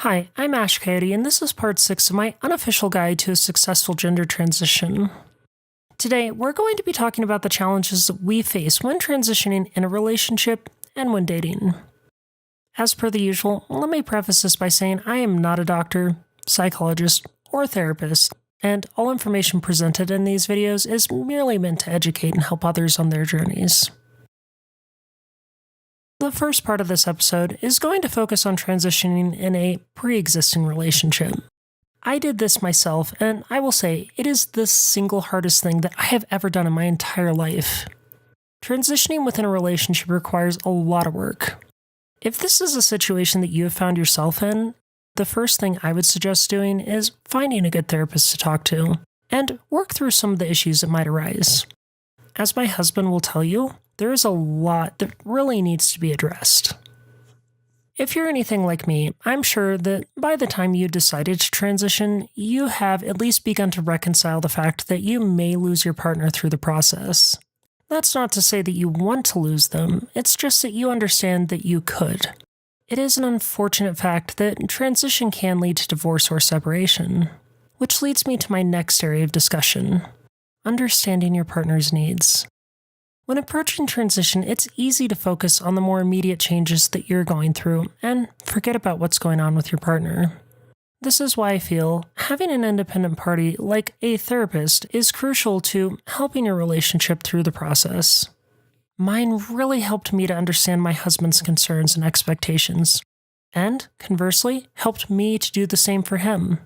Hi, I'm Coyote, and this is part 6 of my unofficial guide to a successful gender transition. Today, we're going to be talking about the challenges that we face when transitioning in a relationship and when dating. As per the usual, let me preface this by saying I am not a doctor, psychologist, or therapist, and all information presented in these videos is merely meant to educate and help others on their journeys. The first part of this episode is going to focus on transitioning in a pre-existing relationship. I did this myself, and I will say it is the single hardest thing that I have ever done in my entire life. Transitioning within a relationship requires a lot of work. If this is a situation that you have found yourself in, the first thing I would suggest doing is finding a good therapist to talk to, and work through some of the issues that might arise. As my husband will tell you, there is a lot that really needs to be addressed. If you're anything like me, I'm sure that by the time you decided to transition, you have at least begun to reconcile the fact that you may lose your partner through the process. That's not to say that you want to lose them, it's just that you understand that you could. It is an unfortunate fact that transition can lead to divorce or separation, which leads me to my next area of discussion: understanding your partner's needs. When approaching transition, it's easy to focus on the more immediate changes that you're going through and forget about what's going on with your partner. This is why I feel having an independent party like a therapist is crucial to helping your relationship through the process. Mine really helped me to understand my husband's concerns and expectations, and conversely, helped me to do the same for him.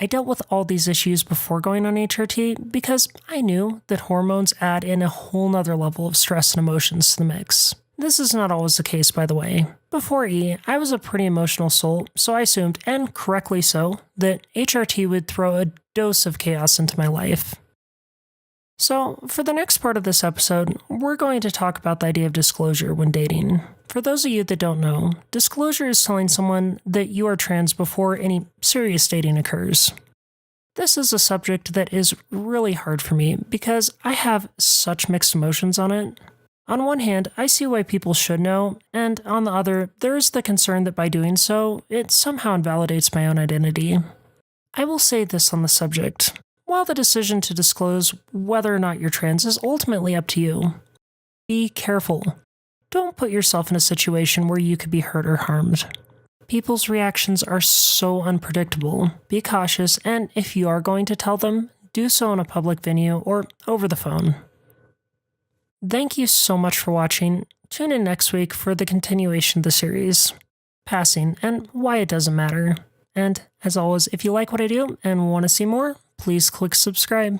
I dealt with all these issues before going on HRT because I knew that hormones add in a whole nother level of stress and emotions to the mix. This is not always the case, by the way. Before E, I was a pretty emotional soul, so I assumed, and correctly so, that HRT would throw a dose of chaos into my life. So, for the next part of this episode, we're going to talk about the idea of disclosure when dating. For those of you that don't know, disclosure is telling someone that you are trans before any serious dating occurs. This is a subject that is really hard for me because I have such mixed emotions on it. On one hand, I see why people should know, and on the other, there is the concern that by doing so, it somehow invalidates my own identity. I will say this on the subject: while the decision to disclose whether or not you're trans is ultimately up to you, be careful. Don't put yourself in a situation where you could be hurt or harmed. People's reactions are so unpredictable. Be cautious, and if you are going to tell them, do so in a public venue or over the phone. Thank you so much for watching. Tune in next week for the continuation of the series, Passing and Why It Doesn't Matter. And as always, if you like what I do and want to see more, please click subscribe.